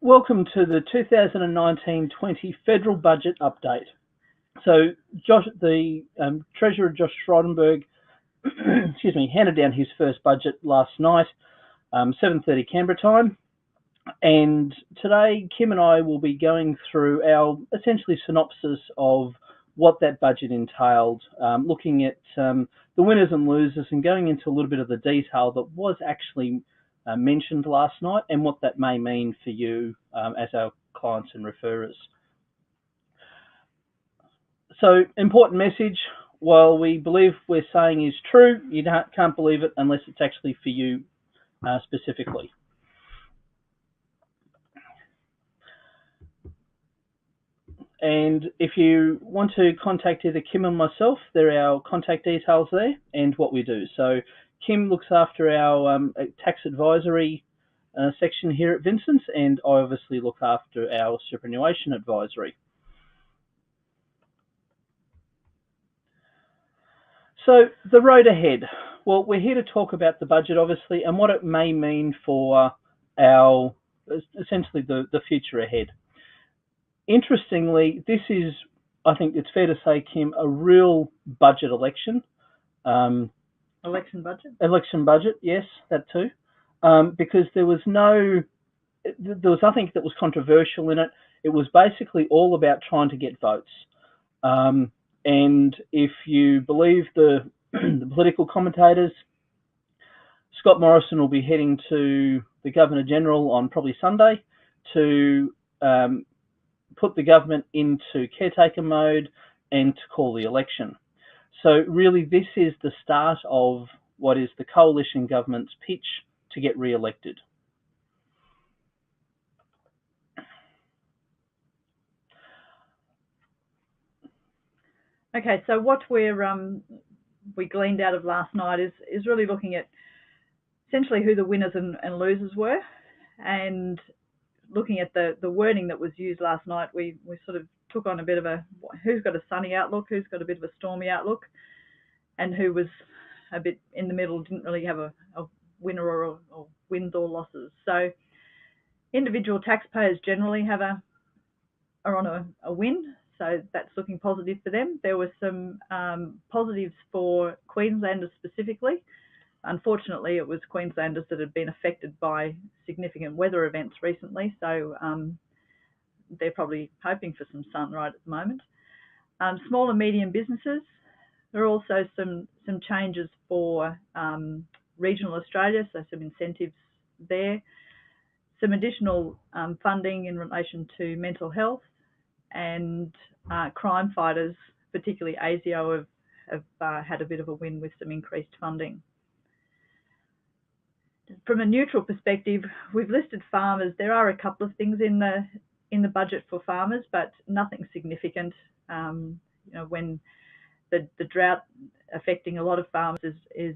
Welcome to the 2019-20 federal budget update. So, the Treasurer Josh Frydenberg, handed down his first budget last night, 7:30 Canberra time, and today Kim and I will be going through our essentially synopsis of what that budget entailed, looking at the winners and losers, and going into a little bit of the detail that was actually mentioned last night and what that may mean for you as our clients and referrers. So, important message, while we believe we're saying is true, you can't believe it unless it's actually for you specifically. And if you want to contact either Kim or myself, there are our contact details there and what we do. So Kim looks after our tax advisory section here at Vincents, and I obviously look after our superannuation advisory. So the road ahead. Well, we're here to talk about the budget, obviously, and what it may mean for our, essentially, the future ahead. Interestingly, this is, I think it's fair to say, Kim, a real budget election. Election budget? Election budget, yes, that too. Because there was nothing that was controversial in it. It was basically all about trying to get votes. And if you believe the political commentators, Scott Morrison will be heading to the Governor-General on probably Sunday to put the government into caretaker mode and to call the election. So really this is the start of what is the coalition government's pitch to get re-elected. Okay, so what we gleaned out of last night is really looking at essentially who the winners and losers were, and looking at the wording that was used last night. We sort of took on a bit of a who's got a sunny outlook, who's got a bit of a stormy outlook, and who was a bit in the middle, didn't really have a winner or wins or losses. So individual taxpayers generally are on a win, so that's looking positive for them. There were some positives for Queenslanders specifically. Unfortunately, it was Queenslanders that had been affected by significant weather events recently, so they're probably hoping for some sun right at the moment. Small and medium businesses, there are also some changes for regional Australia, so some incentives there. Some additional funding in relation to mental health, and crime fighters, particularly ASIO, have had a bit of a win with some increased funding. From a neutral perspective, we've listed farmers. There are a couple of things in the budget for farmers, but nothing significant. When the drought affecting a lot of farmers is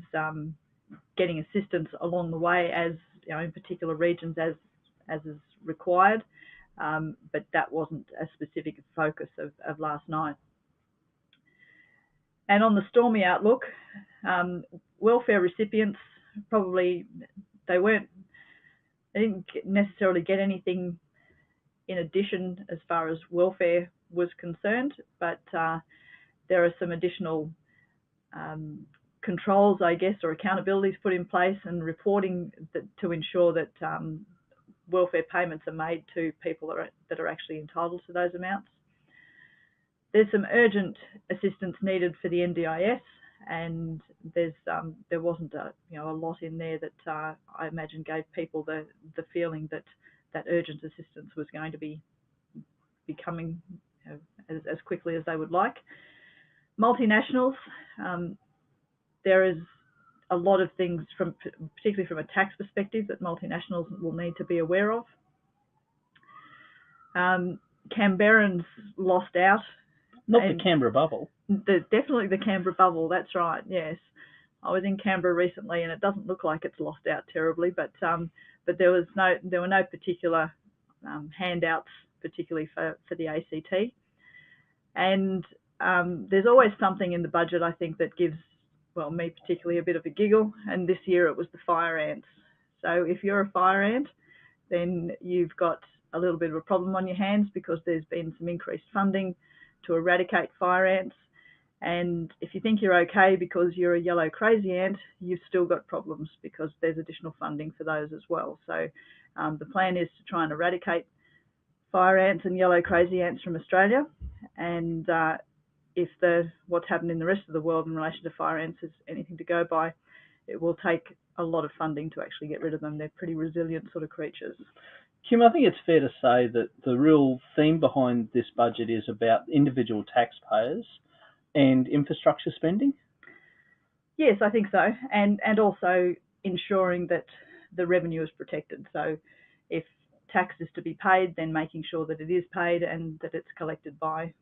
getting assistance along the way, as in particular regions as is required, but that wasn't a specific focus of last night. And on the stormy outlook, welfare recipients, probably they didn't necessarily get anything in addition as far as welfare was concerned, but there are some additional controls, I guess, or accountabilities put in place, and reporting to ensure that welfare payments are made to people that are actually entitled to those amounts. There's some urgent assistance needed for the NDIS, and there wasn't a lot in there that I imagine gave people the feeling that urgent assistance was going to be coming as quickly as they would like. Multinationals, there is a lot of things, particularly from a tax perspective, that multinationals will need to be aware of. Canberrans lost out. Not the Canberra bubble. Definitely the Canberra bubble, that's right, yes. I was in Canberra recently, and it doesn't look like it's lost out terribly, but there were no particular handouts, particularly for the ACT. And there's always something in the budget, I think, that gives, me particularly, a bit of a giggle, and this year it was the fire ants. So if you're a fire ant, then you've got a little bit of a problem on your hands because there's been some increased funding to eradicate fire ants. And if you think you're okay because you're a yellow crazy ant, you've still got problems because there's additional funding for those as well. So the plan is to try and eradicate fire ants and yellow crazy ants from Australia. And if what's happened in the rest of the world in relation to fire ants is anything to go by, it will take a lot of funding to actually get rid of them. They're pretty resilient sort of creatures. Kim, I think it's fair to say that the real theme behind this budget is about individual taxpayers and infrastructure spending? Yes, I think so. And also ensuring that the revenue is protected. So if tax is to be paid, then making sure that it is paid and that it's collected by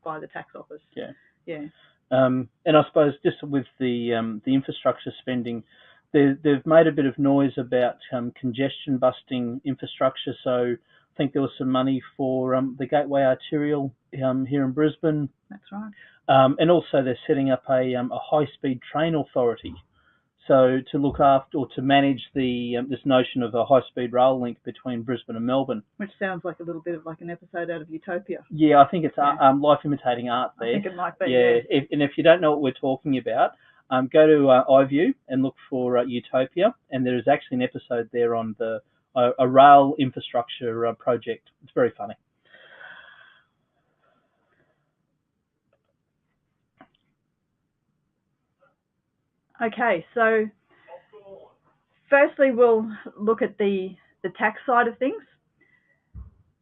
the tax office. Yeah. Yeah. And I suppose just with the infrastructure spending, they've made a bit of noise about congestion busting infrastructure. So I think there was some money for the Gateway Arterial here in Brisbane. That's right. And also they're setting up a high-speed train authority, so to look after or to manage this notion of a high-speed rail link between Brisbane and Melbourne. Which sounds like a little bit of like an episode out of Utopia. Yeah, I think it's life imitating art there. I think it might be. Yeah, and if you don't know what we're talking about, go to iView and look for Utopia, and there is actually an episode there on a rail infrastructure project. It's very funny. Okay, so firstly we'll look at the tax side of things.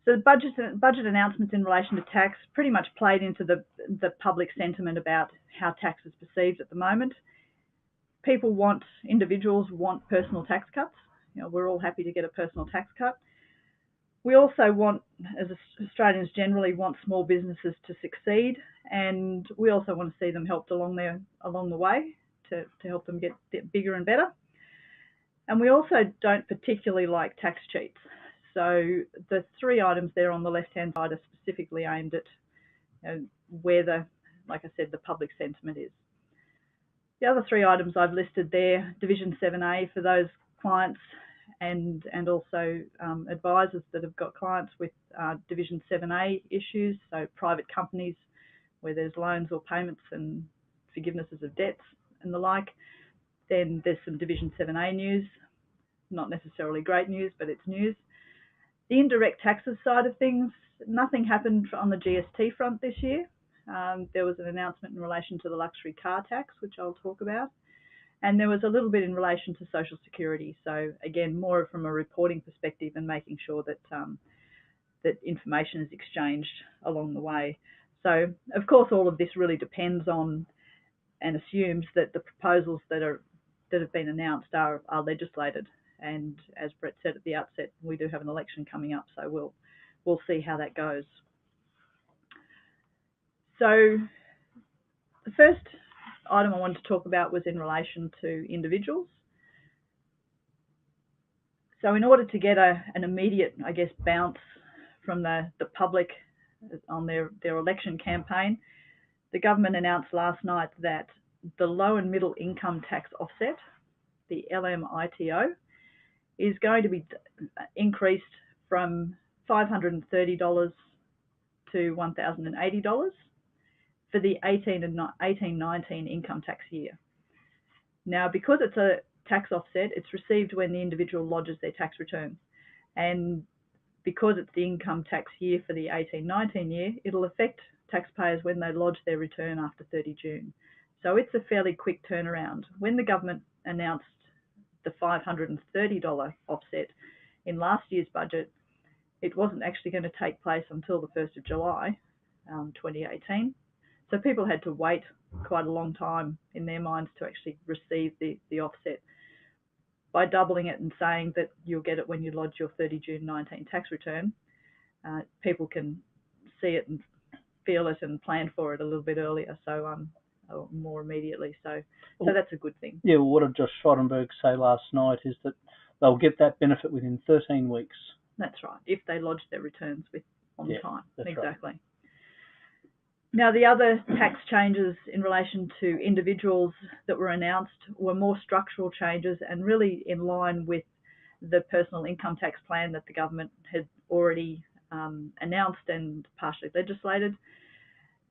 So the budget announcements in relation to tax pretty much played into the public sentiment about how tax is perceived at the moment. Individuals want personal tax cuts. You know, we're all happy to get a personal tax cut. We also want, as Australians generally, want small businesses to succeed, and we also want to see them helped along the way to help them get bigger and better. And we also don't particularly like tax cheats. So the three items there on the left-hand side are specifically aimed at where like I said, the public sentiment is. The other three items I've listed there, Division 7A for those clients and also advisors that have got clients with Division 7A issues, so private companies where there's loans or payments and forgivenesses of debts and the like. Then there's some Division 7A news, not necessarily great news, but it's news. The indirect taxes side of things, nothing happened on the GST front this year. There was an announcement in relation to the luxury car tax, which I'll talk about. And there was a little bit in relation to Social Security. So again, more from a reporting perspective and making sure that that information is exchanged along the way. So of course, all of this really depends on and assumes that the proposals that have been announced are legislated. And as Brett said at the outset, we do have an election coming up, so we'll see how that goes. So the first item I wanted to talk about was in relation to individuals. So in order to get an immediate, I guess, bounce from the public on their election campaign, the government announced last night that the low and middle income tax offset, the LMITO, is going to be increased from $530 to $1,080 for the 18-19 income tax year. Now, because it's a tax offset, it's received when the individual lodges their tax returns. And because it's the income tax year for the 18-19 year, it'll affect taxpayers when they lodge their return after 30 June. So it's a fairly quick turnaround. When the government announced the $530 offset in last year's budget, it wasn't actually going to take place until the 1st of July 2018. So people had to wait quite a long time in their minds to actually receive the offset. By doubling it and saying that you'll get it when you lodge your 30 June 19 tax return, people can see it and feel it and plan for it a little bit earlier, so more immediately. So that's a good thing. Yeah, well, what did Josh Frydenberg say last night is that they'll get that benefit within 13 weeks. That's right, if they lodge their returns on time. That's exactly. Right. Now, the other tax changes in relation to individuals that were announced were more structural changes and really in line with the personal income tax plan that the government had already announced and partially legislated,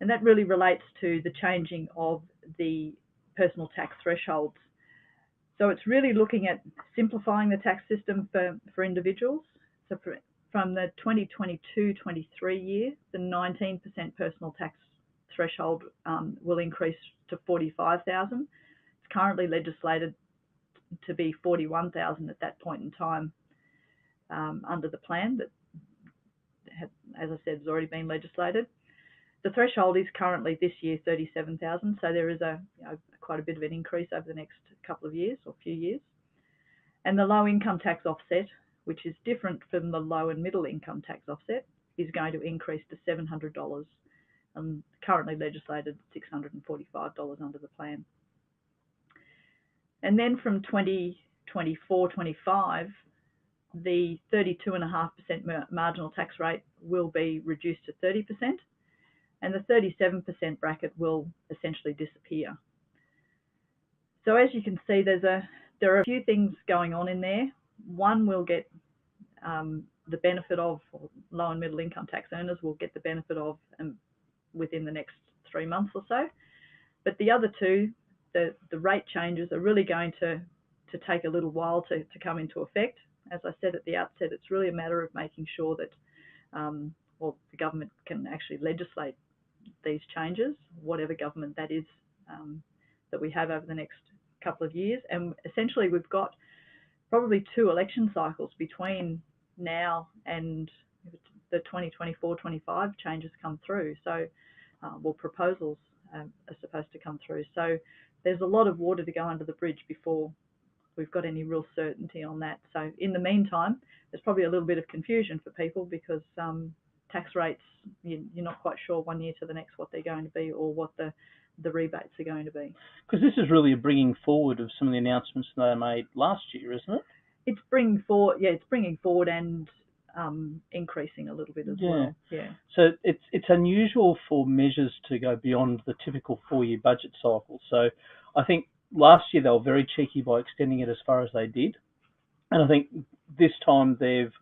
and that really relates to the changing of the personal tax thresholds. So it's really looking at simplifying the tax system for individuals. So from the 2022-23 year, the 19% personal tax threshold will increase to $45,000. It's currently legislated to be $41,000 at that point in time under the plan that, as I said, has already been legislated. The threshold is currently this year $37,000, so there is quite a bit of an increase over the next couple of years or few years. And the low income tax offset, which is different from the low and middle income tax offset, is going to increase to $700 and currently legislated $645 under the plan. And then from 2024-25, the 32.5% marginal tax rate will be reduced to 30%, and the 37% bracket will essentially disappear. So as you can see, there are a few things going on in there. One will get the benefit of, or low and middle income tax earners will get the benefit of within the next 3 months or so. But the other two, the rate changes are really going to take a little while to come into effect. As I said at the outset, it's really a matter of making sure that the government can actually legislate these changes, whatever government that is that we have over the next couple of years. And essentially we've got probably 2 election cycles between now and the 2024-25 changes come through. So, proposals are supposed to come through. So there's a lot of water to go under the bridge before we've got any real certainty on that. So in the meantime, there's probably a little bit of confusion for people because tax rates, you're not quite sure one year to the next what they're going to be or what the rebates are going to be. Because this is really a bringing forward of some of the announcements they made last year, isn't it? It's bringing forward, it's bringing forward and increasing a little bit as well. Yeah. So it's unusual for measures to go beyond the typical 4-year budget cycle. So I think last year they were very cheeky by extending it as far as they did, and I think this time they've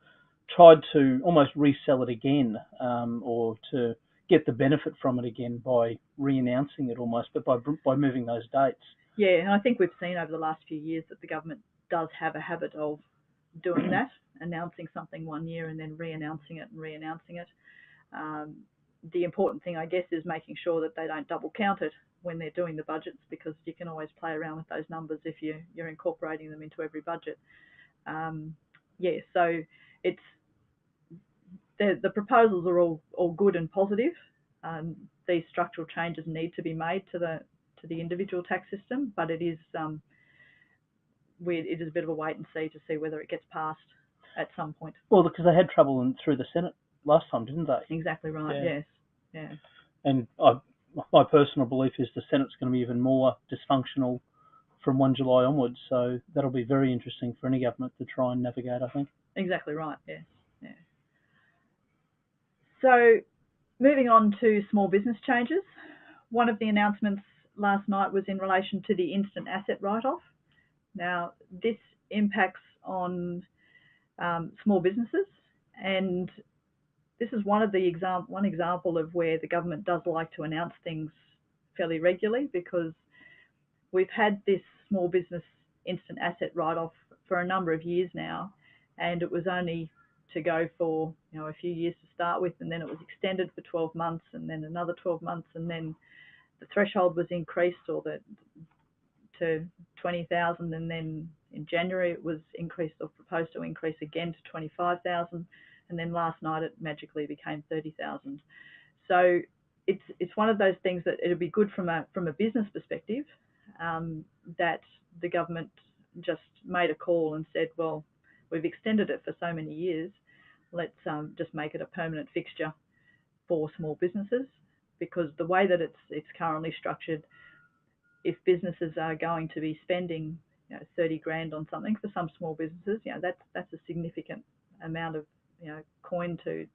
tried to almost resell it again, or to get the benefit from it again by re-announcing it almost, but by moving those dates. Yeah, and I think we've seen over the last few years that the government does have a habit of doing that, announcing something one year and then re-announcing it. The important thing, I guess, is making sure that they don't double count it when they're doing the budgets, because you can always play around with those numbers if you're incorporating them into every budget. So it's the proposals are all good and positive. These structural changes need to be made to the individual tax system, but it is a bit of a wait and see to see whether it gets passed at some point. Well, because they had trouble through the Senate last time, didn't they? Exactly right. Yeah. Yes. Yeah. And my personal belief is the Senate's going to be even more dysfunctional from 1 July onwards. So that'll be very interesting for any government to try and navigate, I think. Exactly right. Yes. Yeah. So moving on to small business changes. One of the announcements last night was in relation to the instant asset write-off. Now, this impacts on small businesses, and this is one example of where the government does like to announce things fairly regularly, because we've had this small business instant asset write-off for a number of years now, and it was only to go for a few years to start with, and then it was extended for 12 months and then another 12 months, and then the threshold was increased to 20,000, and then in January it was increased or proposed to increase again to 25,000, and then last night it magically became 30,000. So it's one of those things that it'll be good from a business perspective, that the government just made a call and said, well, we've extended it for so many years, let's just make it a permanent fixture for small businesses, because the way that it's currently structured, if businesses are going to be spending 30 grand on something, for some small businesses, that's a significant amount of coin to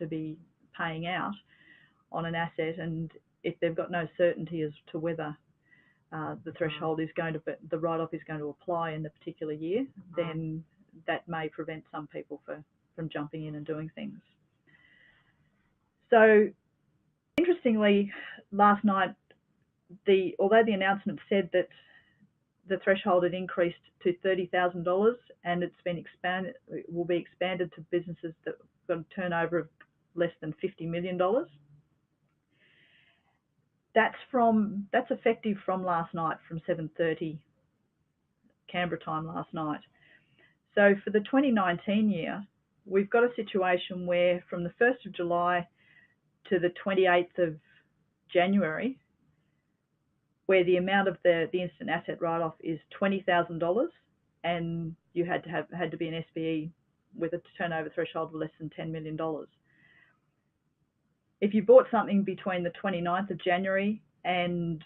be paying out on an asset, and if they've got no certainty as to whether the threshold the write-off is going to apply in the particular year, then that may prevent some people jumping in and doing things. So interestingly, last night, although the announcement said that the threshold had increased to $30,000 and it will be expanded to businesses that have got a turnover of less than $50 million. That's effective from last night, from 7:30 Canberra time last night. So for the 2019 year, we've got a situation where from the 1st of July to the 28th of January, where the amount of the instant asset write-off is $20,000, and you had to be an SBE with a turnover threshold of less than $10 million. If you bought something between the 29th of January and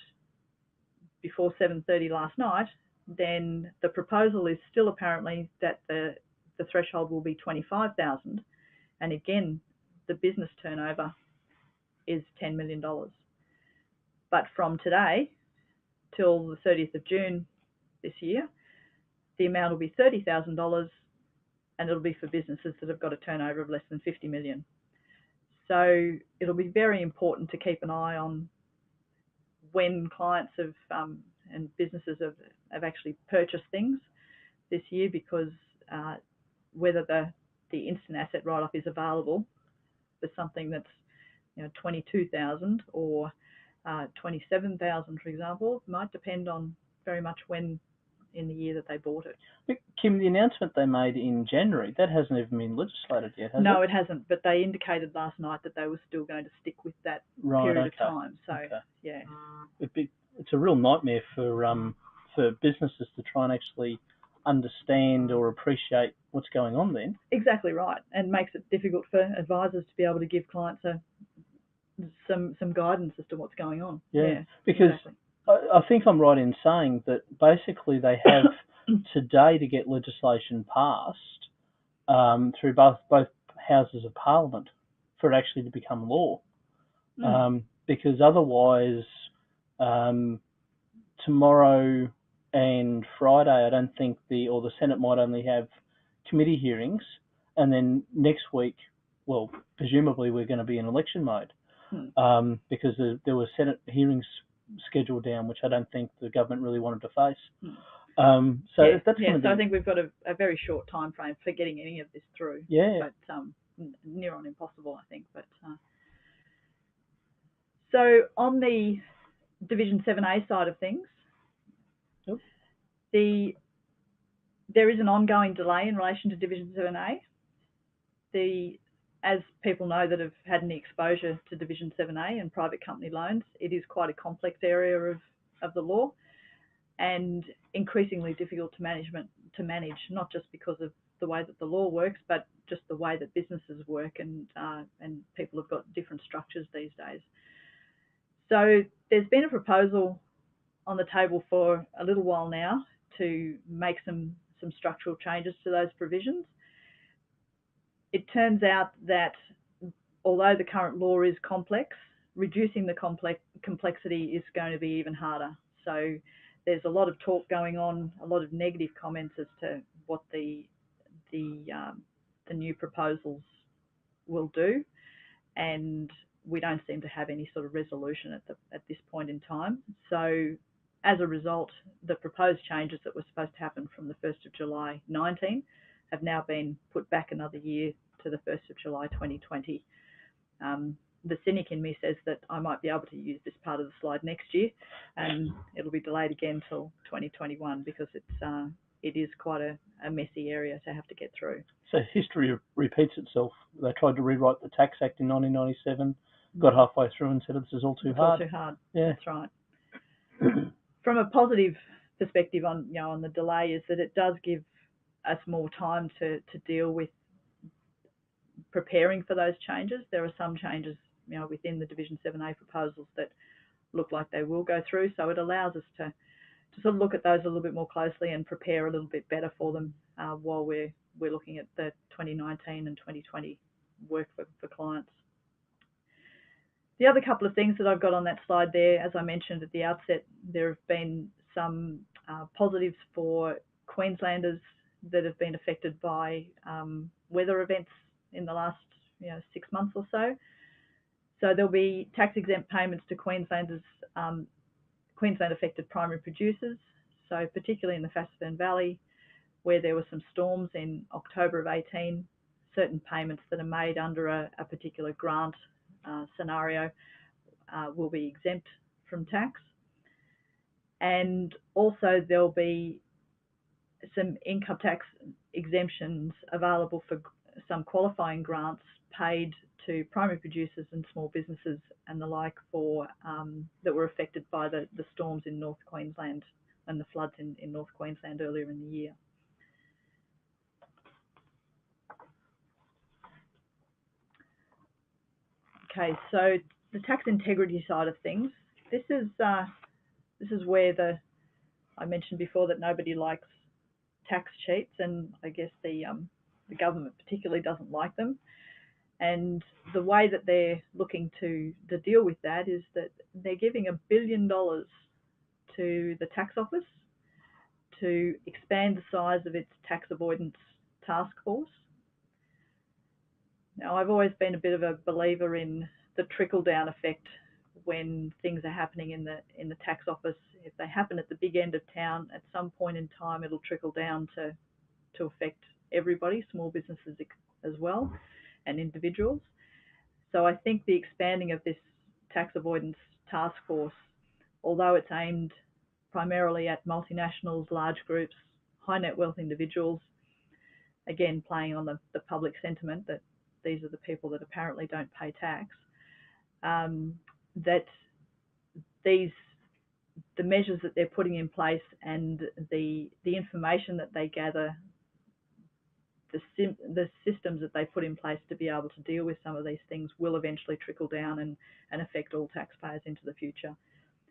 before 7:30 last night, then the proposal is still apparently that the threshold will be $25,000, and again, the business turnover is $10 million. But from today till the 30th of June this year, the amount will be $30,000, and it'll be for businesses that have got a turnover of less than $50 million. So it'll be very important to keep an eye on when clients and businesses have actually purchased things this year, because whether the instant asset write-off is available for something that's $22,000 or $27,000, for example, might depend on very much when in the year that they bought it. But Kim, the announcement they made in January, that hasn't even been legislated yet, has it? No, it hasn't, but they indicated last night that they were still going to stick with that period of time. So, yeah. It's a real nightmare for businesses to try and actually understand or appreciate what's going on then. Exactly right, and makes it difficult for advisors to be able to give clients some guidance as to what's going on. Yeah, because exactly. I think I'm right in saying that basically they have today to get legislation passed through both houses of Parliament for it actually to become law. Because otherwise, tomorrow and Friday, I don't think the Senate might only have committee hearings, and then next week, well, presumably we're going to be in election mode. Because there were Senate hearings scheduled down, which I don't think the government really wanted to face. So I think we've got a very short time frame for getting any of this through. Yeah. But near on impossible, I think. But so on the Division 7A side of things, there is an ongoing delay in relation to Division 7A. As people know that have had any exposure to Division 7A and private company loans, it is quite a complex area of the law and increasingly difficult to manage, not just because of the way that the law works, but just the way that businesses work, and people have got different structures these days. So there's been a proposal on the table for a little while now to make some structural changes to those provisions. It turns out that although the current law is complex, reducing the complexity is going to be even harder. So there's a lot of talk going on, a lot of negative comments as to what the new proposals will do, and we don't seem to have any sort of resolution at this point in time. So as a result, the proposed changes that were supposed to happen from the 1st of July 19 have now been put back another year to the 1st of July 2020. The cynic in me says that I might be able to use this part of the slide next year, and it'll be delayed again till 2021 because it is quite a messy area to have to get through. So history repeats itself. They tried to rewrite the Tax Act in 1997, got halfway through and said this is all too hard. All too hard. Yeah, that's right. From a positive perspective on the delay is that it does give us more time to deal with preparing for those changes. There are some changes within the Division 7A proposals that look like they will go through, so it allows us to sort of look at those a little bit more closely and prepare a little bit better for them while we're looking at the 2019 and 2020 work for clients. The other couple of things that I've got on that slide there, as I mentioned at the outset, there have been some positives for Queenslanders that have been affected by weather events in the last 6 months or so. So there'll be tax-exempt payments to Queensland affected primary producers. So particularly in the Fassifern Valley, where there were some storms in October of 18, certain payments that are made under a particular grant scenario will be exempt from tax. And also there'll be some income tax exemptions available for some qualifying grants paid to primary producers and small businesses and the like for that were affected by the storms in North Queensland and the floods in North Queensland earlier in the year. Okay, so the tax integrity side of things, this is where I mentioned before that nobody likes tax cheats, and I guess the government particularly doesn't like them. And the way that they're looking to deal with that is that they're giving $1 billion to the tax office to expand the size of its tax avoidance task force. Now, I've always been a bit of a believer in the trickle-down effect when things are happening in the tax office. If they happen at the big end of town, at some point in time, it'll trickle down to affect everybody, small businesses as well, and individuals. So I think the expanding of this tax avoidance task force, although it's aimed primarily at multinationals, large groups, high net wealth individuals, again playing on the public sentiment that these are the people that apparently don't pay tax, that the measures that they're putting in place and the information that they gather, the systems that they put in place to be able to deal with some of these things will eventually trickle down and affect all taxpayers into the future.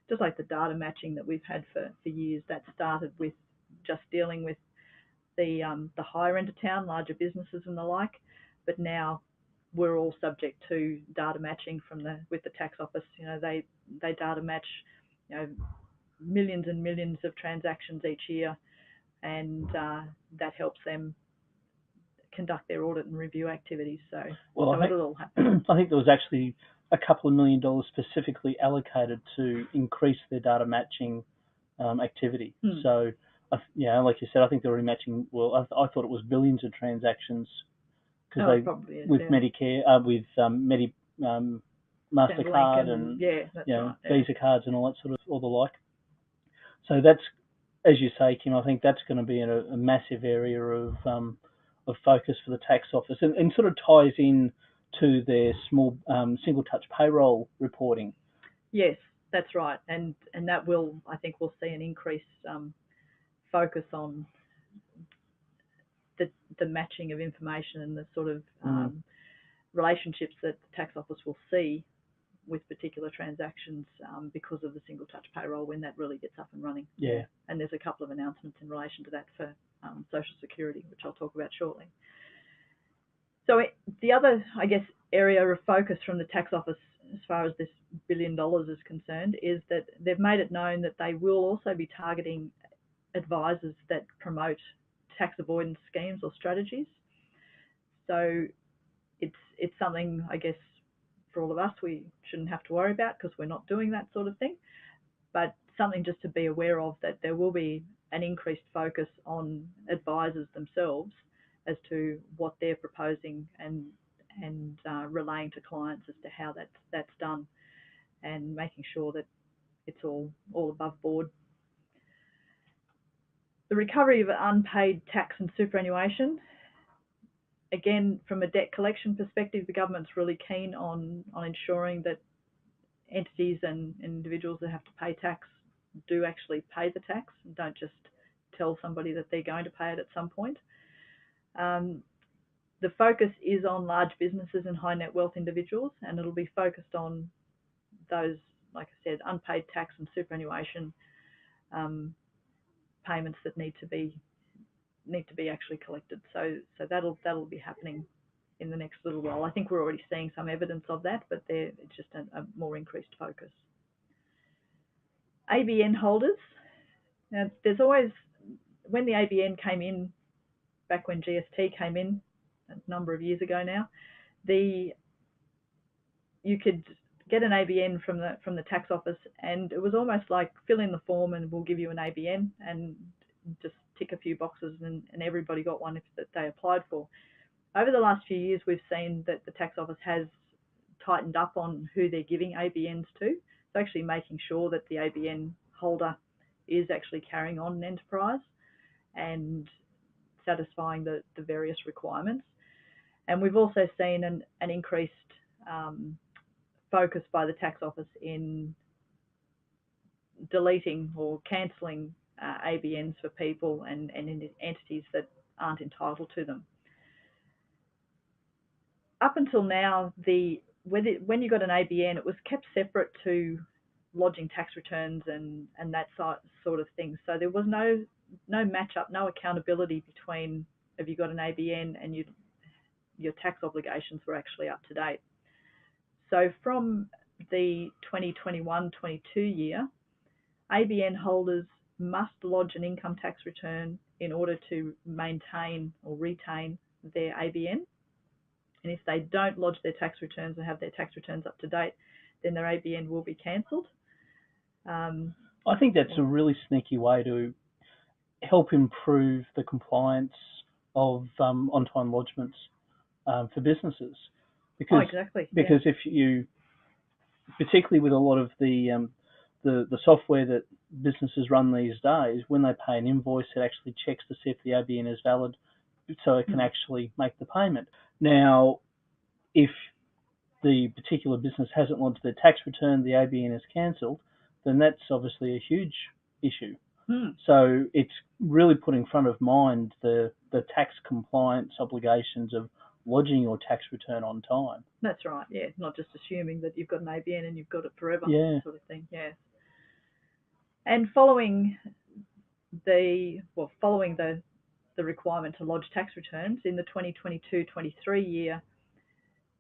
Just like the data matching that we've had for years, that started with just dealing with the higher end of town, larger businesses and the like, but now we're all subject to data matching with the tax office. They data match millions and millions of transactions each year, and that helps them conduct their audit and review activities. It'll all happen. I think there was actually a couple of $1 million specifically allocated to increase their data matching activity. So, like you said, I think they're already matching. Well, I thought it was billions of transactions because Medicare, with Mastercard and Visa cards and all that sort of, all the like. So that's, as you say, Kim, I think that's going to be a massive area of focus for the tax office, and sort of ties in to their small single touch payroll reporting. Yes, that's right, and that will, I think, we'll see an increased focus on the matching of information and the sort of relationships that the tax office will see with particular transactions because of the single touch payroll when that really gets up and running. Yeah. And there's a couple of announcements in relation to that for Social Security, which I'll talk about shortly. So the other, I guess, area of focus from the tax office as far as this $1 billion is concerned is that they've made it known that they will also be targeting advisors that promote tax avoidance schemes or strategies. So it's something, I guess, for all of us, we shouldn't have to worry about because we're not doing that sort of thing, but something just to be aware of, that there will be an increased focus on advisors themselves as to what they're proposing and relaying to clients as to how that's done, and making sure that it's all above board. The recovery of unpaid tax and superannuation. Again, from a debt collection perspective, the government's really keen on ensuring that entities and individuals that have to pay tax do actually pay the tax and don't just tell somebody that they're going to pay it at some point. The focus is on large businesses and high net wealth individuals, and it'll be focused on those, like I said, unpaid tax and superannuation payments that need to be actually collected. So that'll be happening in the next little while. I think we're already seeing some evidence of that, but it's just a more increased focus. ABN holders. Now, there's always, when the ABN came in, back when GST came in, number of years ago now, you could get an ABN from the tax office, and it was almost like fill in the form and we'll give you an ABN and just tick a few boxes, and everybody got one that they applied for. Over the last few years, we've seen that the tax office has tightened up on who they're giving ABNs to. So actually making sure that the ABN holder is actually carrying on an enterprise and satisfying the various requirements. And we've also seen an increased focus by the tax office in deleting or cancelling ABNs for people and entities that aren't entitled to them. Up until now, when you got an ABN, it was kept separate to lodging tax returns and that sort of thing. So there was no match-up, no accountability between if you got an ABN and your tax obligations were actually up to date. So from the 2021-22 year, ABN holders must lodge an income tax return in order to maintain or retain their ABN. And if they don't lodge their tax returns and have their tax returns up to date, then their ABN will be cancelled. I think that's a really sneaky way to help improve the compliance of on-time lodgements for businesses. Because, exactly. Because if you, particularly with a lot of the software that businesses run these days, when they pay an invoice, it actually checks to see if the ABN is valid, so it can actually make the payment. Now, if the particular business hasn't lodged their tax return, the ABN is cancelled, then that's obviously a huge issue. So it's really put in front of mind the tax compliance obligations of lodging your tax return on time. That's right, yeah. Not just assuming that you've got an ABN and you've got it forever, sort of thing, yeah. And following the requirement to lodge tax returns in the 2022-23 year,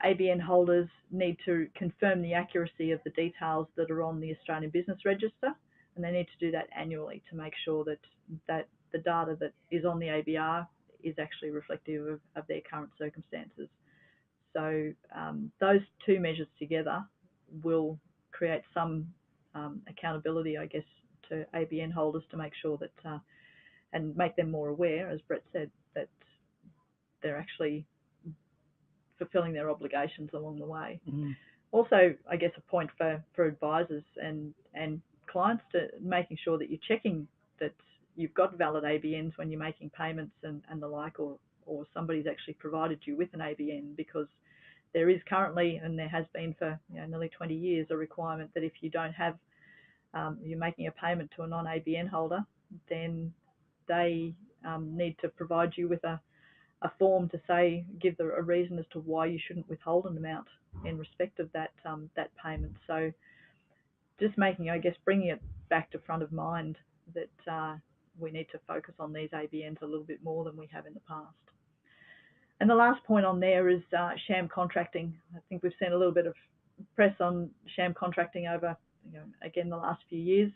ABN holders need to confirm the accuracy of the details that are on the Australian Business Register, and they need to do that annually to make sure that the data that is on the ABR is actually reflective of their current circumstances. So those two measures together will create some accountability, I guess, to ABN holders to make sure that, and make them more aware, as Brett said, that they're actually fulfilling their obligations along the way. Also, I guess a point for advisors and clients to making sure that you're checking that you've got valid ABNs when you're making payments and the like, or somebody's actually provided you with an ABN, because there is currently, and there has been for nearly 20 years, a requirement that if you don't have, you're making a payment to a non-ABN holder, then they need to provide you with a form to say, give a reason as to why you shouldn't withhold an amount in respect of that payment. So just bringing it back to front of mind that we need to focus on these ABNs a little bit more than we have in the past. And the last point on there is sham contracting. I think we've seen a little bit of press on sham contracting over, again, the last few years.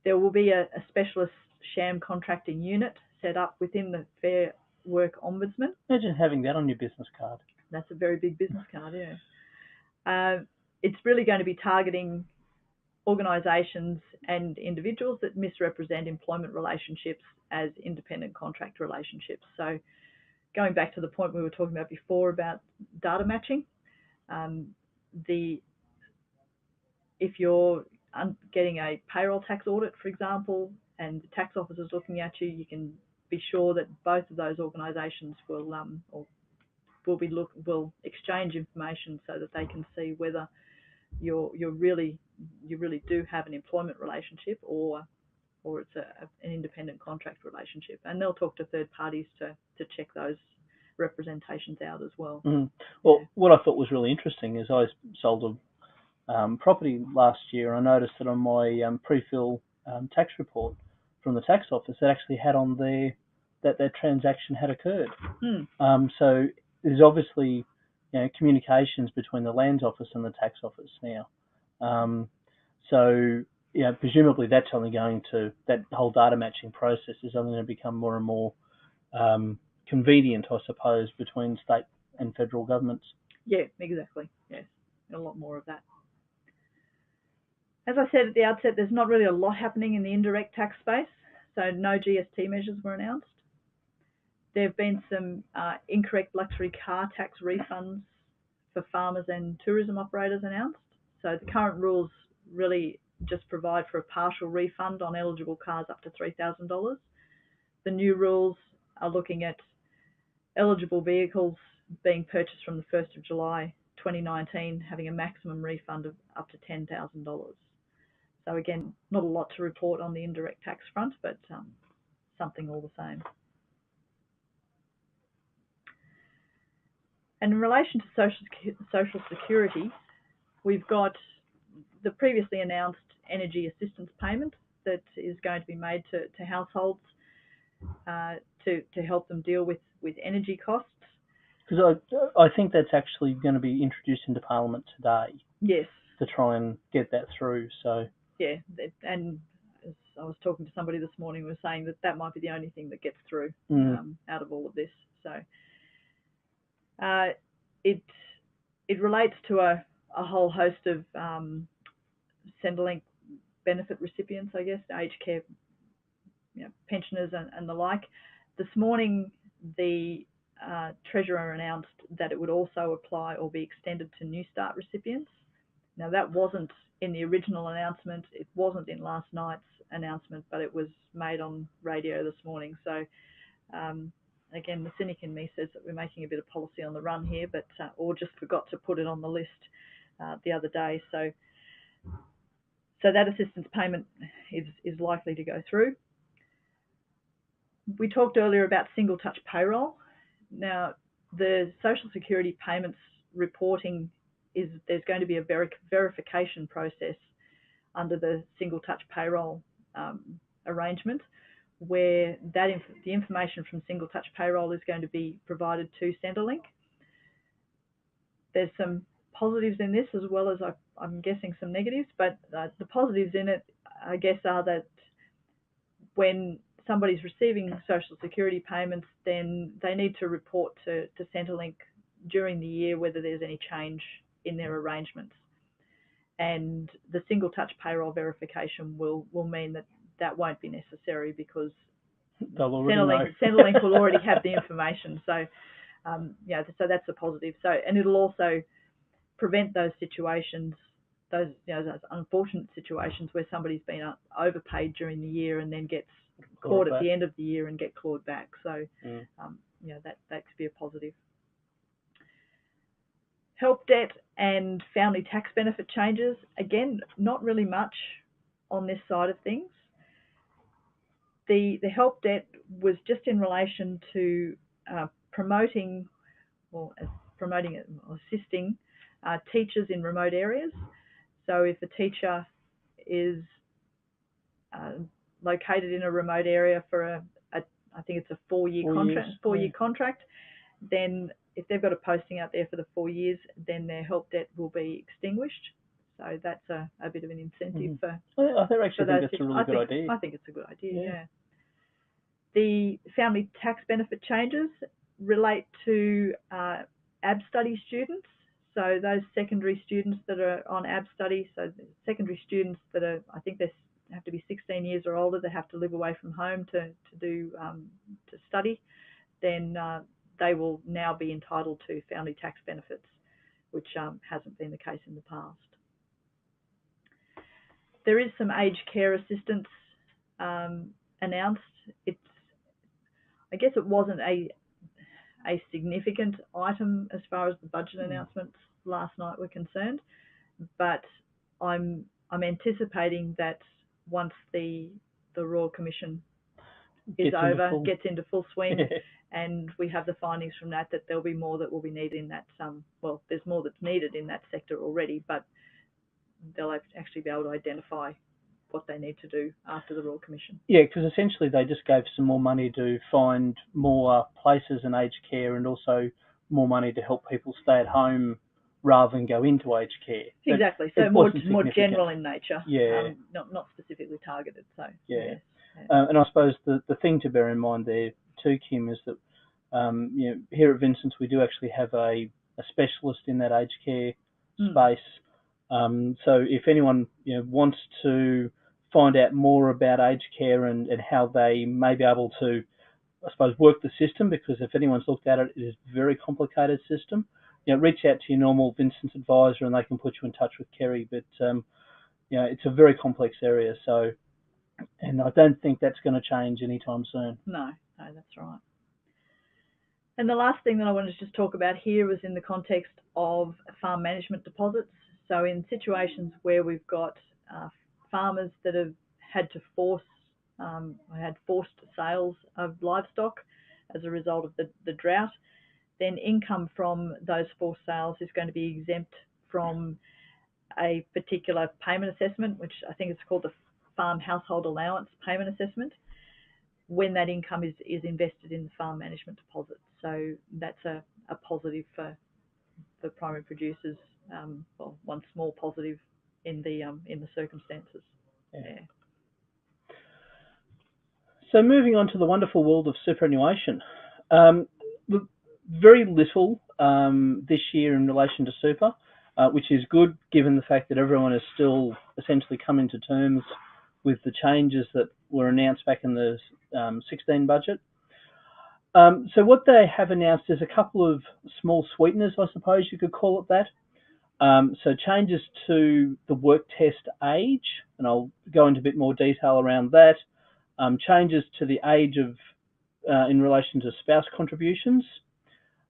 There will be a specialist sham contracting unit set up within the Fair Work Ombudsman. Imagine having that on your business card. That's a very big business card, yeah. It's really going to be targeting organisations and individuals that misrepresent employment relationships as independent contract relationships. So going back to the point we were talking about before about data matching, if you're getting a payroll tax audit, for example, and the tax office is looking at you, you can be sure that both of those organisations will exchange information so that they can see whether you really do have an employment relationship or it's an independent contract relationship, and they'll talk to third parties to check those representations out as well. Well, what I thought was really interesting is I sold a property last year. I noticed that on my pre-fill tax report from the tax office, it actually had on there that transaction had occurred. So there's obviously communications between the lands office and the tax office now. So presumably that's only going to, that whole data matching process is only going to become more and more convenient, I suppose, between state and federal governments. Yeah, exactly. Yes, a lot more of that. As I said at the outset, there's not really a lot happening in the indirect tax space, so no GST measures were announced. There have been some incorrect luxury car tax refunds for farmers and tourism operators announced. So the current rules really just provide for a partial refund on eligible cars up to $3,000. The new rules are looking at eligible vehicles being purchased from the 1st of July 2019 having a maximum refund of up to $10,000. So again, not a lot to report on the indirect tax front, but something all the same. And in relation to Social Security, we've got the previously announced energy assistance payment that is going to be made to households to help them deal with energy costs. Because I think that's actually going to be introduced into Parliament today. Yes. To try and get that through. So yeah, and as I was talking to somebody this morning, we were saying that might be the only thing that gets through out of all of this. So it relates to a whole host of Centrelink benefit recipients, I guess, aged care, pensioners and the like. This morning, the Treasurer announced that it would also apply or be extended to New Start recipients. Now, that wasn't in the original announcement. It wasn't in last night's announcement, but it was made on radio this morning. So, again, the cynic in me says that we're making a bit of policy on the run here, but or just forgot to put it on the list the other day. So that assistance payment is likely to go through. We talked earlier about single touch payroll. Now, the Social Security payments reporting there's going to be a verification process under the single touch payroll arrangement, where the information from single touch payroll is going to be provided to Centrelink. There's some positives in this as well as I'm guessing some negatives, but the positives in it, I guess, are that when somebody's receiving Social Security payments, then they need to report to Centrelink during the year whether there's any change in their arrangements. And the single touch payroll verification will mean that won't be necessary because Centrelink will already have the information. So, so that's a positive. So, and it'll also prevent those situations, those unfortunate situations where somebody's been overpaid during the year and then gets caught at the end of the year and get clawed back. So, that could be a positive. Help debt and family tax benefit changes. Again, not really much on this side of things. The help debt was just in relation to assisting teachers in remote areas. So if a teacher is located in a remote area for I think it's a 4-year contract, then if they've got a posting out there for the 4 years, then their help debt will be extinguished. So that's a bit of an incentive for. I think that's a really good idea. I think it's a good idea. Yeah. The family tax benefit changes relate to AB study students. So those secondary students that are on AB study, so secondary students that are, I think they have to be 16 years or older, they have to live away from home to study, then they will now be entitled to family tax benefits, which hasn't been the case in the past. There is some aged care assistance announced. I guess it wasn't a significant item as far as the budget announcements last night were concerned, but I'm anticipating that once the Royal Commission is over, gets into full swing, and we have the findings from that there'll be more that will be needed in that. There's more that's needed in that sector already, but they'll actually be able to identify what they need to do after the Royal Commission. Yeah, because essentially they just gave some more money to find more places in aged care and also more money to help people stay at home rather than go into aged care. Exactly. So more general in nature. Yeah. Not specifically targeted. So yeah. And I suppose the thing to bear in mind there too, Kim, is that Here at Vincents, we do actually have a specialist in that aged care space. So if anyone wants to find out more about aged care and how they may be able to, I suppose, work the system, because if anyone's looked at it, it is a very complicated system. Reach out to your normal Vincents advisor and they can put you in touch with Kerry. But it's a very complex area. So, and I don't think that's going to change anytime soon. No, that's right. And the last thing that I wanted to just talk about here was in the context of farm management deposits. So in situations where we've got farmers that have had to forced sales of livestock as a result of the drought, then income from those forced sales is going to be exempt from a particular payment assessment, which I think is called the Farm Household Allowance Payment Assessment, when that income is invested in the farm management deposit. So that's a positive for primary producers. Well, one small positive in the circumstances. Yeah. So moving on to the wonderful world of superannuation. Very little this year in relation to super, which is good given the fact that everyone is still essentially coming to terms with the changes that were announced back in the 16 budget. So what they have announced is a couple of small sweeteners, I suppose you could call it that. So changes to the work test age, and I'll go into a bit more detail around that. Changes to the age of in relation to spouse contributions.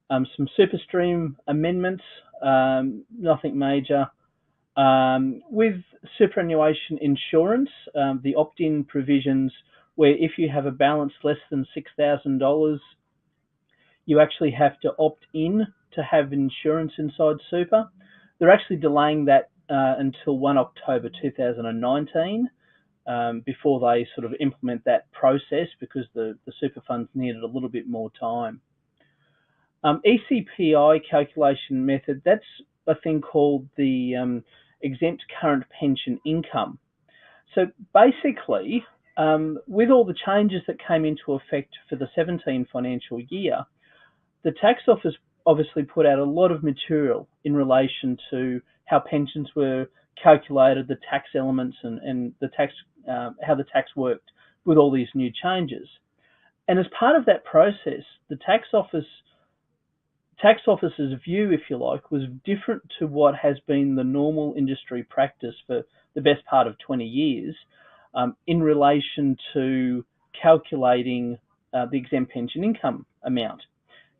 Some SuperStream amendments, nothing major. With superannuation insurance, the opt-in provisions where if you have a balance less than $6,000, you actually have to opt in to have insurance inside super. They're actually delaying that until 1 October 2019 before they sort of implement that process, because the super funds needed a little bit more time. ECPI calculation method, that's a thing called the exempt current pension income. So basically, with all the changes that came into effect for the 17 financial year, the tax office obviously put out a lot of material in relation to how pensions were calculated, the tax elements, and the tax, how the tax worked with all these new changes. And as part of that process, the tax office's view, if you like, was different to what has been the normal industry practice for the best part of 20 years in relation to calculating the exempt pension income amount.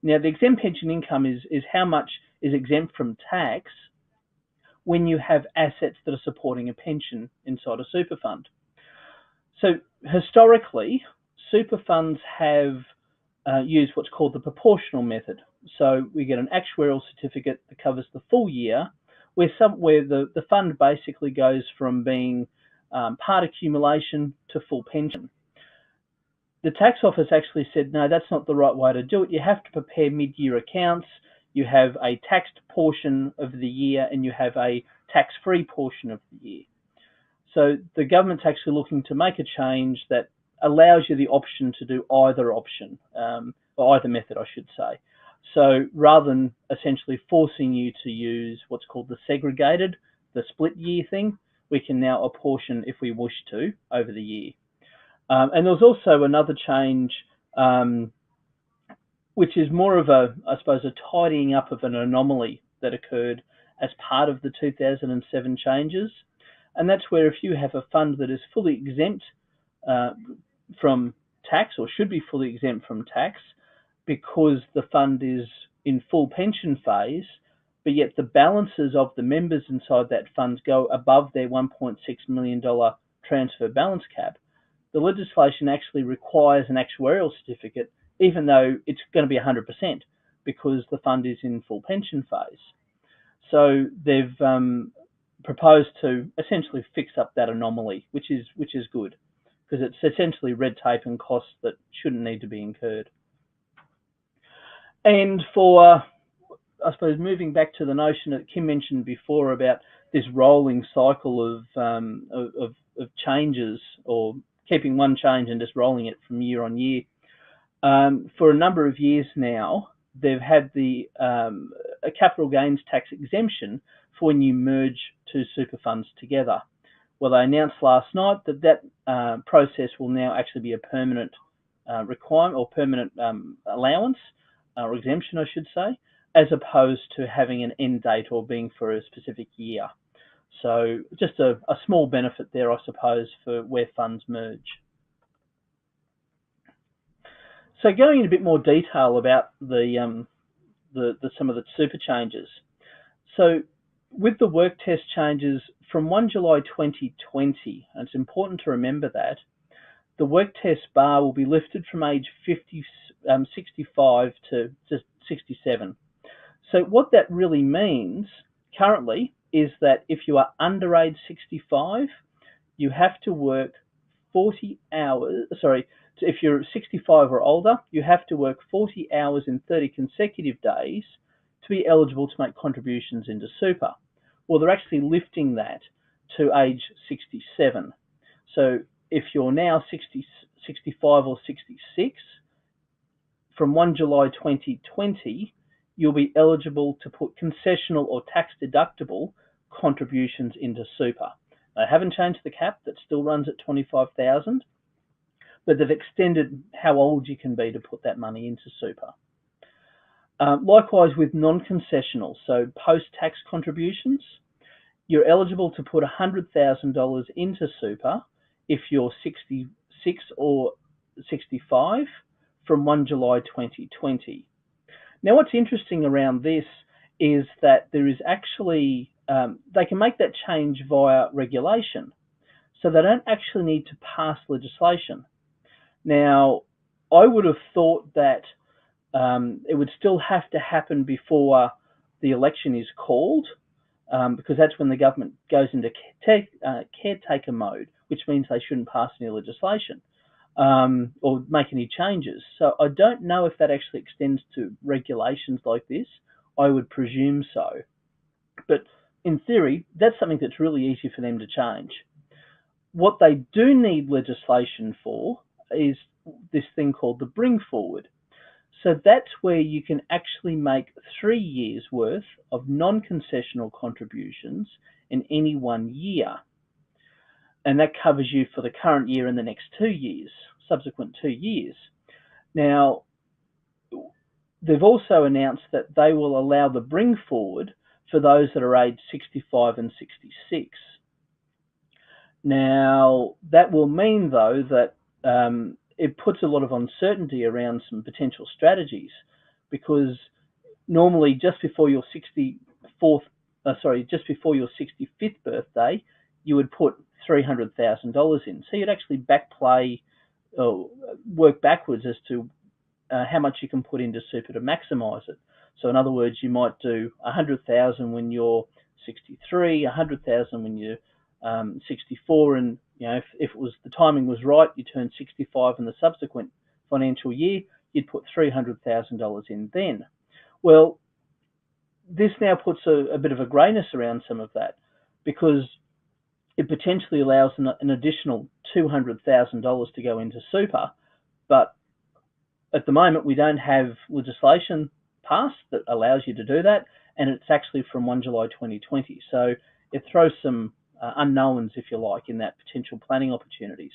Now, the exempt pension income is how much is exempt from tax when you have assets that are supporting a pension inside a super fund. So historically, super funds have used what's called the proportional method. So we get an actuarial certificate that covers the full year, where the fund basically goes from being part accumulation to full pension. The tax office actually said, no, that's not the right way to do it. You have to prepare mid-year accounts. You have a taxed portion of the year and you have a tax-free portion of the year. So the government's actually looking to make a change that allows you the option to do either option, or either method, I should say. So rather than essentially forcing you to use what's called the segregated, the split year thing, we can now apportion if we wish to over the year. And there was also another change, which is more of a, I suppose, a tidying up of an anomaly that occurred as part of the 2007 changes. And that's where if you have a fund that is fully exempt from tax, or should be fully exempt from tax, because the fund is in full pension phase, but yet the balances of the members inside that fund go above their $1.6 million transfer balance cap, the legislation actually requires an actuarial certificate, even though it's going to be 100%, because the fund is in full pension phase. So they've proposed to essentially fix up that anomaly, which is good, because it's essentially red tape and costs that shouldn't need to be incurred. And for, I suppose, moving back to the notion that Kim mentioned before about this rolling cycle of changes, or keeping one change and just rolling it from year on year, For a number of years now, they've had a capital gains tax exemption for when you merge two super funds together. Well, they announced last night that process will now actually be a permanent requirement or permanent allowance or exemption, I should say, as opposed to having an end date or being for a specific year. So just a small benefit there, I suppose, for where funds merge. So going in a bit more detail about some of the super changes. So with the work test changes from 1 July 2020, and it's important to remember that, the work test bar will be lifted from age 65 to 67. So what that really means currently is that if you are under age 65, you have to work 40 hours, if you're 65 or older, you have to work 40 hours in 30 consecutive days to be eligible to make contributions into super. Well, they're actually lifting that to age 67. So if you're now 65 or 66, from 1 July 2020, you'll be eligible to put concessional or tax deductible contributions into super. They haven't changed the cap, that still runs at 25,000, but they've extended how old you can be to put that money into super. Likewise with non-concessional, so post-tax contributions, you're eligible to put $100,000 into super if you're 66 or 65 from 1 July 2020. Now, what's interesting around this is that there is actually, they can make that change via regulation, so they don't actually need to pass legislation. Now, I would have thought that it would still have to happen before the election is called, because that's when the government goes into caretaker mode, which means they shouldn't pass any legislation or make any changes. So I don't know if that actually extends to regulations like this. I would presume so. But in theory, that's something that's really easy for them to change. What they do need legislation for is this thing called the bring forward. So that's where you can actually make 3 years worth of non-concessional contributions in any 1 year. And that covers you for the current year and the next 2 years, subsequent 2 years. Now, they've also announced that they will allow the bring forward for those that are aged 65 and 66. Now, that will mean, though, that it puts a lot of uncertainty around some potential strategies, because normally just before your 65th birthday, you would put $300,000 in. So you'd actually backplay or work backwards as to how much you can put into super to maximise it. So in other words, you might do 100,000 when you're 63, 100,000 when you're 64, and if it was the timing was right, you turned 65 in the subsequent financial year, you'd put $300,000 in then. Well, this now puts a bit of a greyness around some of that, because it potentially allows an additional $200,000 to go into super, but at the moment we don't have legislation passed that allows you to do that, and it's actually from 1 July 2020. So it throws some unknowns, if you like, in that potential planning opportunities.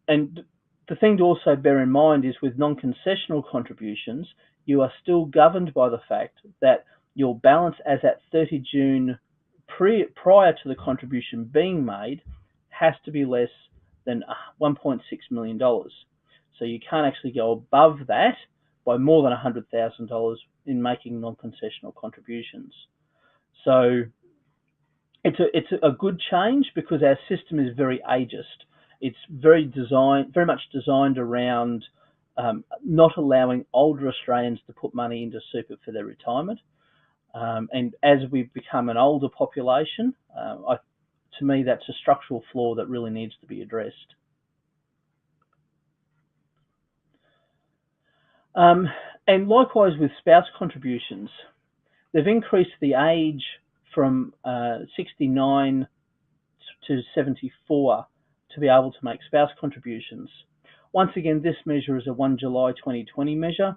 And the thing to also bear in mind is with non-concessional contributions, you are still governed by the fact that your balance as at 30 June prior to the contribution being made has to be less than $1.6 million. So you can't actually go above that by more than $100,000 in making non-concessional contributions. So it's a good change, because our system is very ageist. It's very much designed around not allowing older Australians to put money into super for their retirement. And as we become an older population, to me, that's a structural flaw that really needs to be addressed. And likewise with spouse contributions, they've increased the age from 69 to 74 to be able to make spouse contributions. Once again, this measure is a 1 July 2020 measure.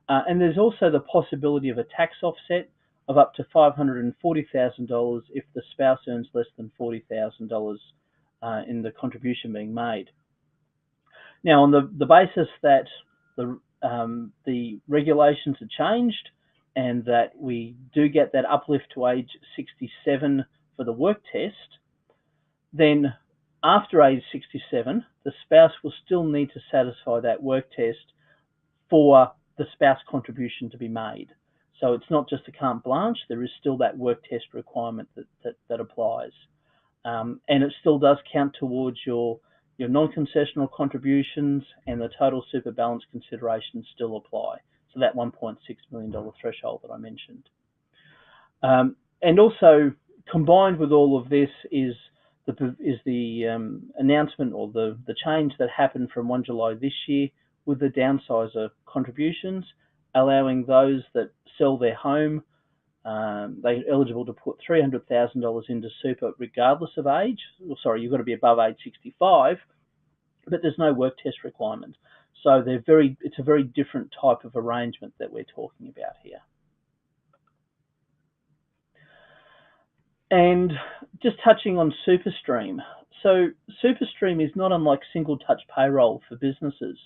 And there's also the possibility of a tax offset of up to $540,000 if the spouse earns less than $40,000 in the contribution being made. Now, on the basis that the regulations are changed and that we do get that uplift to age 67 for the work test, then after age 67, the spouse will still need to satisfy that work test for the spouse contribution to be made. So it's not just a carte blanche, there is still that work test requirement that applies. And it still does count towards your non-concessional contributions, and the total super balance considerations still apply. So that $1.6 million threshold that I mentioned. And also combined with all of this is the announcement or the change that happened from 1 July this year with the downsizer contributions, allowing those that sell their home, they're eligible to put $300,000 into super regardless of age. Well, sorry, you've got to be above age 65, but there's no work test requirement. So it's a very different type of arrangement that we're talking about here. And just touching on SuperStream. So SuperStream is not unlike single touch payroll for businesses.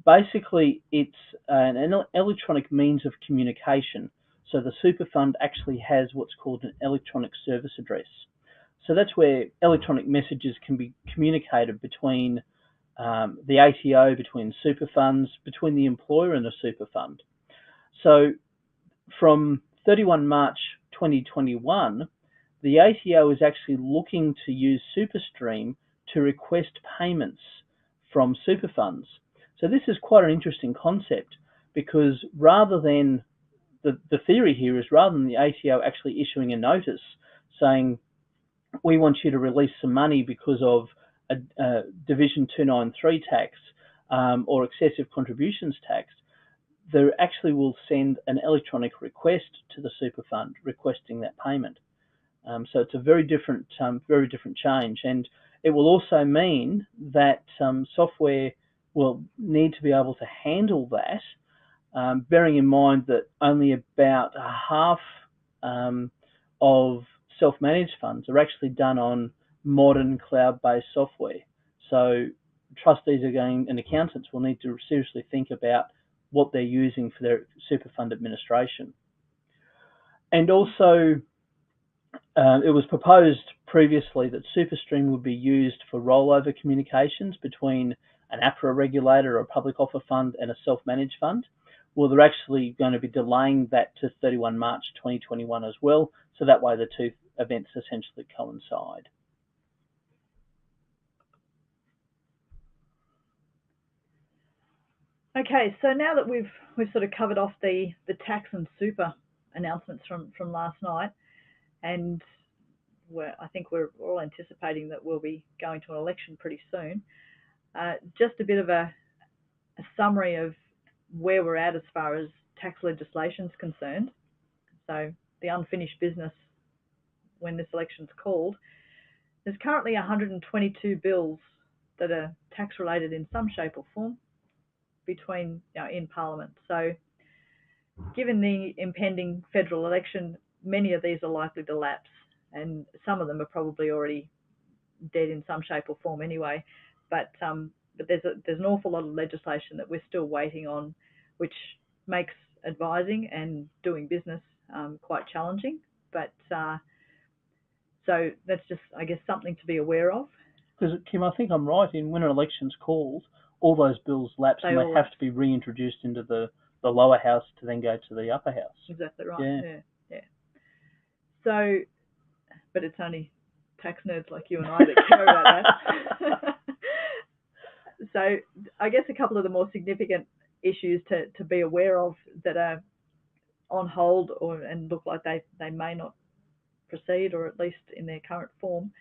Basically, it's an electronic means of communication. So the super fund actually has what's called an electronic service address. So that's where electronic messages can be communicated between the ATO, between super funds, between the employer and the super fund. So from 31 March 2021, the ATO is actually looking to use SuperStream to request payments from super funds. So this is quite an interesting concept, because rather than the theory here is, rather than the ATO actually issuing a notice saying, we want you to release some money because of a Division 293 tax or excessive contributions tax, they actually will send an electronic request to the super fund requesting that payment. So it's a very different change, and it will also mean that software will need to be able to handle that, bearing in mind that only about half of self-managed funds are actually done on modern cloud-based software. So trustees and accountants will need to seriously think about what they're using for their super fund administration. And also, it was proposed previously that SuperStream would be used for rollover communications between an APRA regulator or a public offer fund and a self-managed fund. Well, they're actually going to be delaying that to 31 March 2021 as well, so that way the two events essentially coincide. Okay, so now that we've sort of covered off the tax and super announcements from last night, and I think we're all anticipating that we'll be going to an election pretty soon, just a bit of a summary of where we're at as far as tax legislation is concerned. So the unfinished business when this election's called. There's currently 122 bills that are tax related in some shape or form in Parliament. So given the impending federal election, many of these are likely to lapse, and some of them are probably already dead in some shape or form anyway. But there's an awful lot of legislation that we're still waiting on, which makes advising and doing business quite challenging. But so that's just, I guess, something to be aware of. Because, Kim, I think I'm right in when an election's called, all those bills lapse and they have to be reintroduced into the lower house to then go to the upper house. Exactly right. Yeah. So, but it's only tax nerds like you and I that care about that. So I guess a couple of the more significant issues to be aware of that are on hold and look like they may not proceed, or at least in their current form.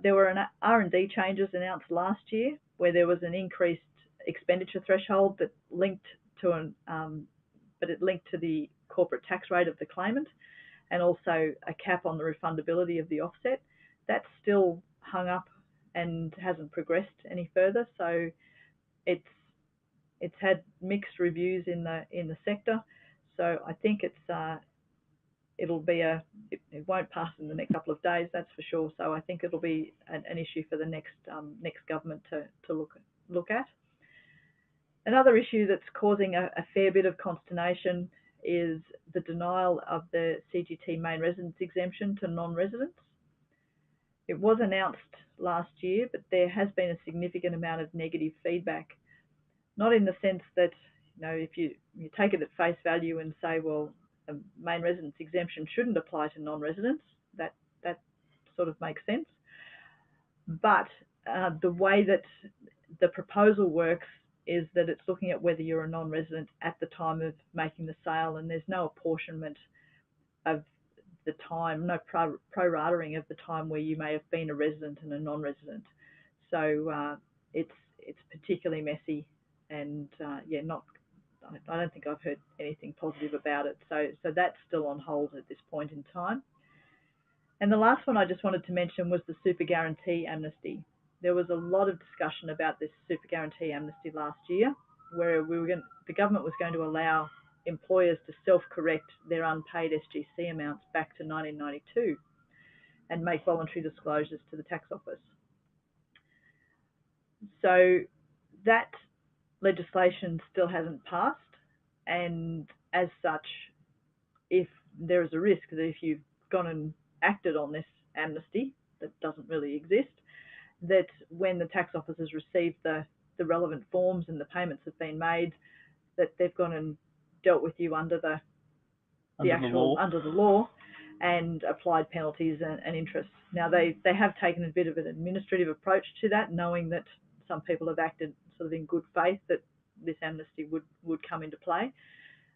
There were R&D changes announced last year where there was an increased expenditure threshold that linked to the corporate tax rate of the claimant, and also a cap on the refundability of the offset. That's still hung up and hasn't progressed any further. So it's had mixed reviews in the sector. So I think it'll be it won't pass in the next couple of days, that's for sure. So I think it'll be an issue for the next government to look at. Another issue that's causing a fair bit of consternation is the denial of the CGT main residence exemption to non-residents. It was announced last year, but there has been a significant amount of negative feedback. Not in the sense that, if you take it at face value and say, well, a main residence exemption shouldn't apply to non-residents, that sort of makes sense. But the way that the proposal works is that it's looking at whether you're a non-resident at the time of making the sale, and there's no apportionment of the time, no prorating of the time where you may have been a resident and a non-resident. So it's particularly messy, and I don't think I've heard anything positive about it. So that's still on hold at this point in time. And the last one I just wanted to mention was the super guarantee amnesty. There was a lot of discussion about this super guarantee amnesty last year, where the government was going to allow employers to self-correct their unpaid SGC amounts back to 1992 and make voluntary disclosures to the tax office. So that legislation still hasn't passed, and as such, if there is a risk that if you've gone and acted on this amnesty that doesn't really exist, that when the tax office has received the relevant forms and the payments have been made, that they've gone and dealt with you under the law and applied penalties and interest. Now they have taken a bit of an administrative approach to that, knowing that some people have acted sort of in good faith that this amnesty would come into play,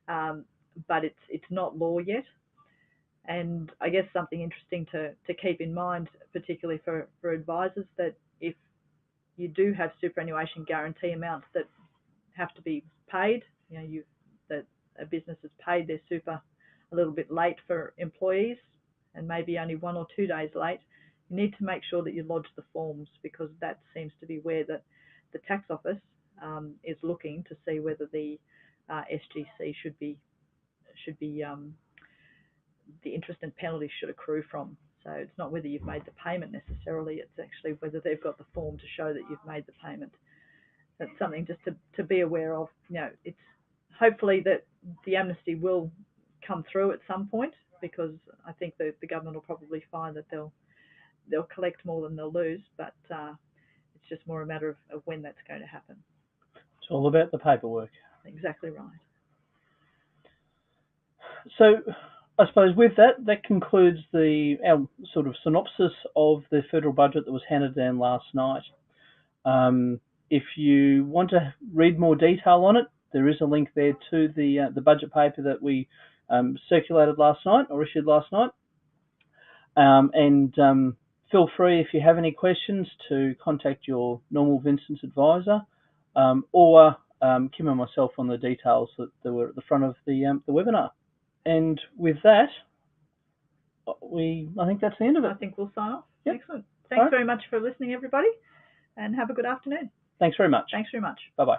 but it's not law yet. And I guess something interesting to keep in mind, particularly for advisors, that if you do have superannuation guarantee amounts that have to be paid, that a business has paid their super a little bit late for employees and maybe only 1 or 2 days late, you need to make sure that you lodge the forms, because that seems to be where the tax office is looking to see whether the SGC should be the interest and penalties should accrue from. So it's not whether you've made the payment necessarily, it's actually whether they've got the form to show that you've made the payment. That's something just to be aware of. It's hopefully that the amnesty will come through at some point, because I think the government will probably find that they'll collect more than they'll lose, but it's just more a matter of when that's going to happen. It's all about the paperwork. Exactly right. So I suppose with that concludes our sort of synopsis of the federal budget that was handed down last night. If you want to read more detail on it, there is a link there to the budget paper that we circulated last night, or issued last night. And feel free, if you have any questions, to contact your normal Vincents advisor, or Kim and myself on the details that were at the front of the webinar. And with that, I think that's the end of it. I think we'll sign off. Yep. Excellent. Thanks very much for listening, everybody, and have a good afternoon. Thanks very much. Thanks very much. Bye-bye.